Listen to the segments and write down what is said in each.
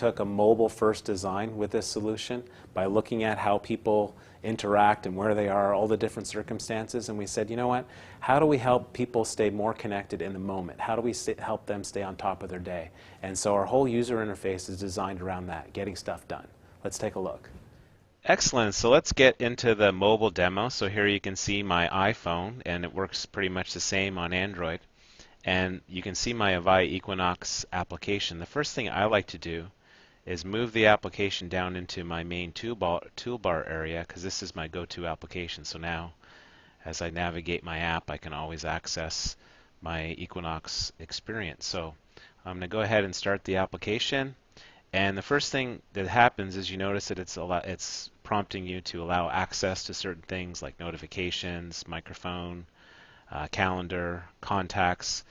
took a mobile-first design with this solution by looking at how people interact and where they are, all the different circumstances, and we said, you know what, how do we help people stay more connected in the moment? How do we help them stay on top of their day? And so our whole user interface is designed around that, getting stuff done. Let's take a look. Excellent. So let's get into the mobile demo. So here you can see my iPhone, and it works pretty much the same on Android. And you can see my Avaya Equinox application. The first thing I like to do is move the application down into my main toolbar area, because this is my go-to application. So now as I navigate my app, I can always access my Equinox experience. So I'm going to go ahead and start the application. And the first thing that happens is you notice that it's prompting you to allow access to certain things like notifications, microphone, calendar, contacts.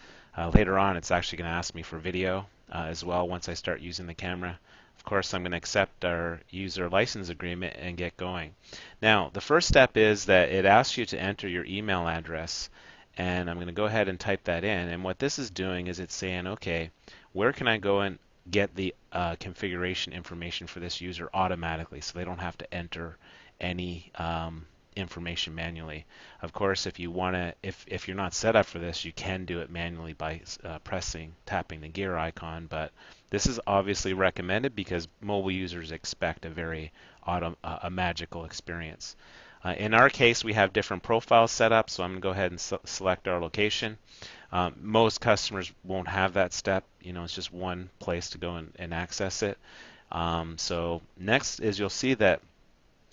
Later on, it's actually going to ask me for video as well once I start using the camera. Of course, I'm going to accept our user license agreement and get going. Now, the first step is that it asks you to enter your email address, and I'm going to go ahead and type that in. And what this is doing is it's saying, okay, where can I go and get the configuration information for this user automatically, so they don't have to enter any information manually. Of course, if you want to, if you're not set up for this, you can do it manually by tapping the gear icon. But this is obviously recommended because mobile users expect a very a magical experience. In our case, we have different profiles set up, so I'm going to go ahead and select our location. Most customers won't have that step. You know, it's just one place to go and access it. So next is you'll see that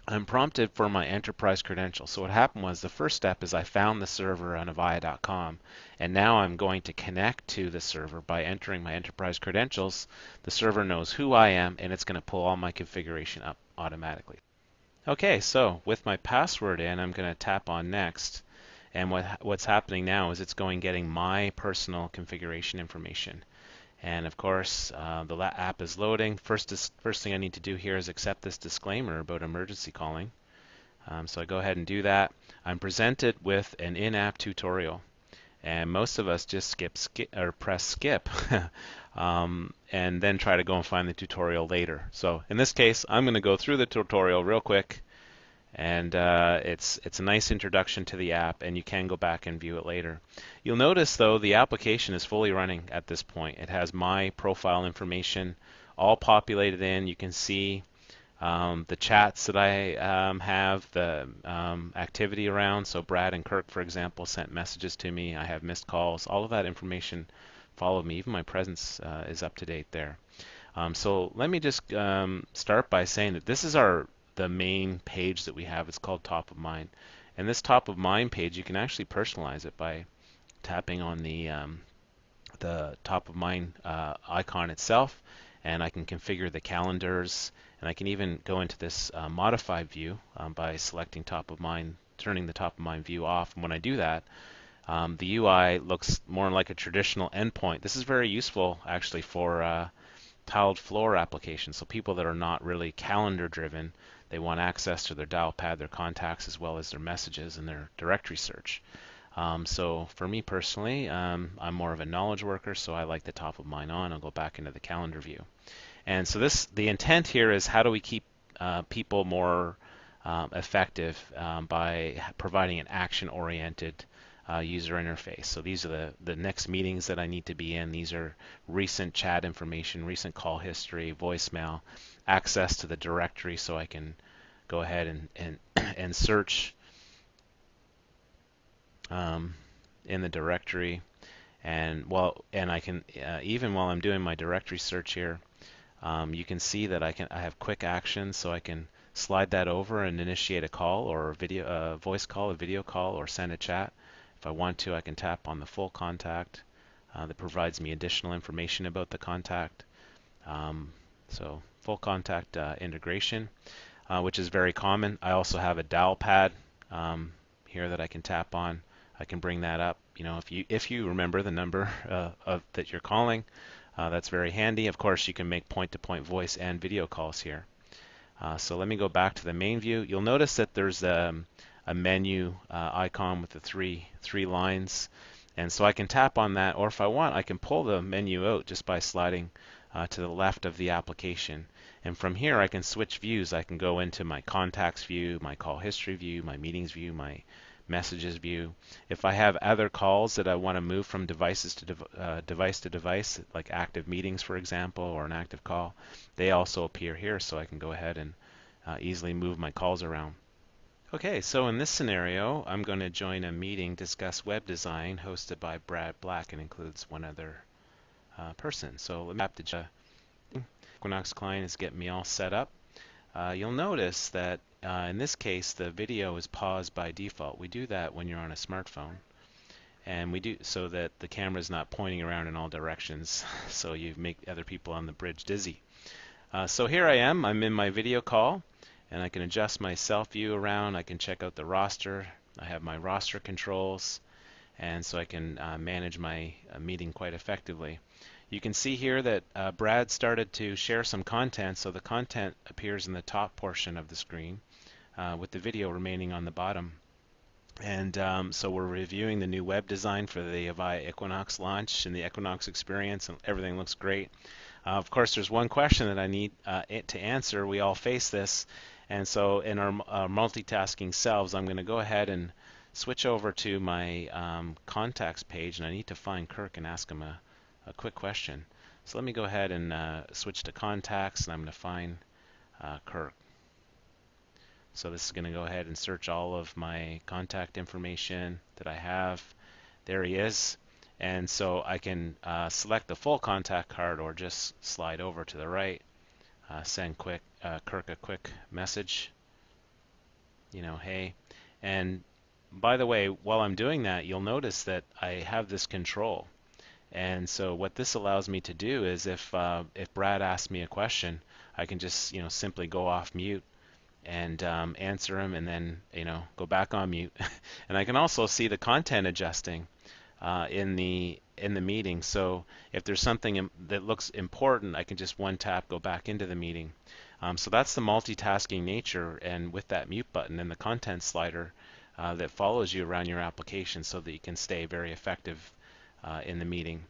I'm prompted for my enterprise credentials. So what happened was the first step is I found the server on avaya.com, and now I'm going to connect to the server by entering my enterprise credentials. The server knows who I am, and it's going to pull all my configuration up automatically. Okay, so with my password in, I'm going to tap on next. And what's happening now is it's getting my personal configuration information. And of course, the app is loading. First thing I need to do here is accept this disclaimer about emergency calling. So I go ahead and do that. I'm presented with an in-app tutorial, and most of us just press skip, and then try to go and find the tutorial later. So in this case, I'm going to go through the tutorial real quick. And it's a nice introduction to the app, and you can go back and view it later. You'll notice, though, the application is fully running at this point. It has my profile information all populated in. You can see the chats that I have, the activity around. So Brad and Kirk, for example, sent messages to me. I have missed calls. All of that information followed me. Even my presence is up to date there. So let me just start by saying that this is the main page that we have. It's called Top of Mind, and this Top of Mind page, you can actually personalize it by tapping on the Top of Mind icon itself, and I can configure the calendars, and I can even go into this modified view by selecting Top of Mind, turning the Top of Mind view off. And when I do that, the UI looks more like a traditional endpoint. This is very useful actually for tiled floor applications, so people that are not really calendar driven. They want access to their dial pad, their contacts, as well as their messages and their directory search. So for me personally, I'm more of a knowledge worker, so I like the Top of Mind on. I'll go back into the calendar view. And so the intent here is how do we keep people more effective by providing an action-oriented user interface. So these are the next meetings that I need to be in. These are recent chat information, recent call history, voicemail, access to the directory, so I can go ahead and search in the directory. And I can even while I'm doing my directory search here, you can see that I have quick actions, so I can slide that over and initiate a call or a voice call, a video call, or send a chat. If I want to, I can tap on the full contact that provides me additional information about the contact. So full contact integration, which is very common. I also have a dial pad here that I can tap on. I can bring that up. You know, if you remember the number that you're calling, that's very handy. Of course, you can make point-to-point voice and video calls here. So let me go back to the main view. You'll notice that there's a menu icon with the three lines, and so I can tap on that, or if I want, I can pull the menu out just by sliding to the left of the application. And from here I can switch views. I can go into my contacts view, my call history view, my meetings view, my messages view. If I have other calls that I want to move from devices to device to device, like active meetings for example, or an active call, they also appear here, so I can go ahead and easily move my calls around. Okay, so in this scenario I'm going to join a meeting, discuss web design, hosted by Brad Black, and includes one other person. So let me tap the Equinox client is getting me all set up. You'll notice that in this case the video is paused by default. We do that when you're on a smartphone, and we do so that the camera is not pointing around in all directions so you make other people on the bridge dizzy. So here I am, I'm in my video call, and I can adjust my self view around. I can check out the roster. I have my roster controls, and so I can manage my meeting quite effectively. You can see here that Brad started to share some content, so the content appears in the top portion of the screen with the video remaining on the bottom. And so we're reviewing the new web design for the Avaya Equinox launch and the Equinox Experience, and everything looks great. Of course, there's one question that I need to answer. We all face this, and so in our multitasking selves, I'm going to go ahead and switch over to my contacts page, and I need to find Kirk and ask him a quick question. So let me go ahead and switch to contacts, and I'm going to find Kirk. So this is going to go ahead and search all of my contact information that I have. There he is. And so I can select the full contact card or just slide over to the right, send Kirk a quick message, hey. And by the way, while I'm doing that, you'll notice that I have this control. And so what this allows me to do is if Brad asks me a question, I can just simply go off mute and answer him, and then go back on mute. And I can also see the content adjusting in the meeting. So if there's something that looks important, I can just one tap go back into the meeting. So that's the multitasking nature, and with that mute button and the content slider that follows you around your application so that you can stay very effective in the meeting.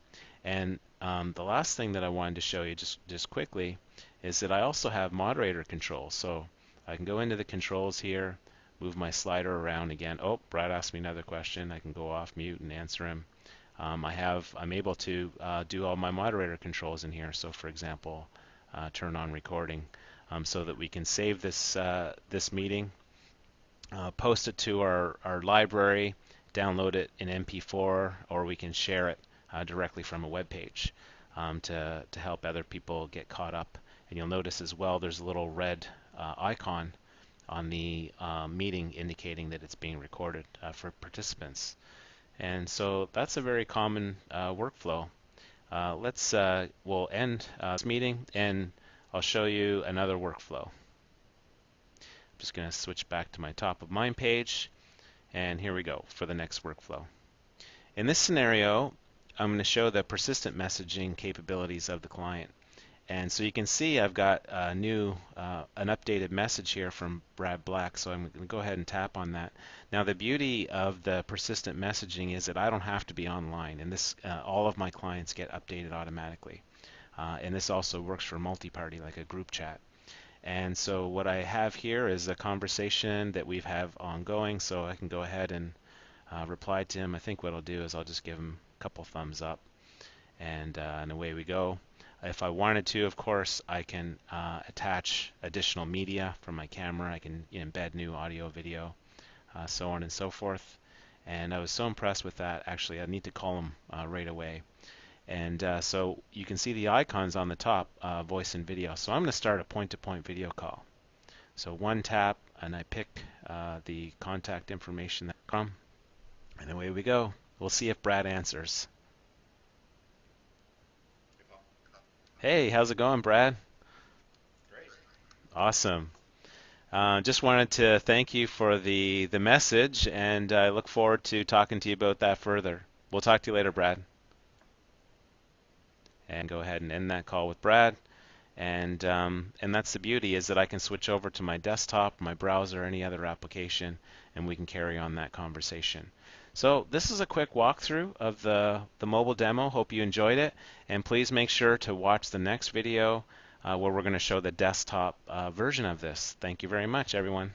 And the last thing that I wanted to show you just quickly is that I also have moderator controls. So I can go into the controls here, move my slider around again. Oh, Brad asked me another question. I can go off mute and answer him. I'm able to do all my moderator controls in here. So for example, turn on recording so that we can save this meeting, post it to our library, download it in MP4, or we can share it directly from a web page to help other people get caught up. And you'll notice as well there's a little red icon on the meeting indicating that it's being recorded for participants. And so that's a very common workflow. We'll end this meeting, and I'll show you another workflow. I'm just going to switch back to my top of mind page, and here we go for the next workflow. In this scenario, I'm going to show the persistent messaging capabilities of the client. And so you can see I've got an updated message here from Brad Black, so I'm going to go ahead and tap on that. Now the beauty of the persistent messaging is that I don't have to be online, and this all of my clients get updated automatically. And this also works for multi-party, like a group chat. And so what I have here is a conversation that we have ongoing, so I can go ahead and reply to him. I think what I'll do is I'll just give him a couple thumbs up, and away we go. If I wanted to, of course, I can attach additional media from my camera. I can embed new audio, video, so on and so forth. And I was so impressed with that, actually, I need to call him right away. And so you can see the icons on the top, voice and video. So I'm going to start a point-to-point video call. So one tap, and I pick the contact information from, and away we go. We'll see if Brad answers. Hey, how's it going, Brad? Great. Awesome. Just wanted to thank you for the message, and I look forward to talking to you about that further. We'll talk to you later, Brad. And go ahead and end that call with Brad. And that's the beauty, is that I can switch over to my desktop, my browser, any other application, and we can carry on that conversation. So this is a quick walkthrough of the mobile demo. Hope you enjoyed it, and please make sure to watch the next video where we're going to show the desktop version of this. Thank you very much, everyone.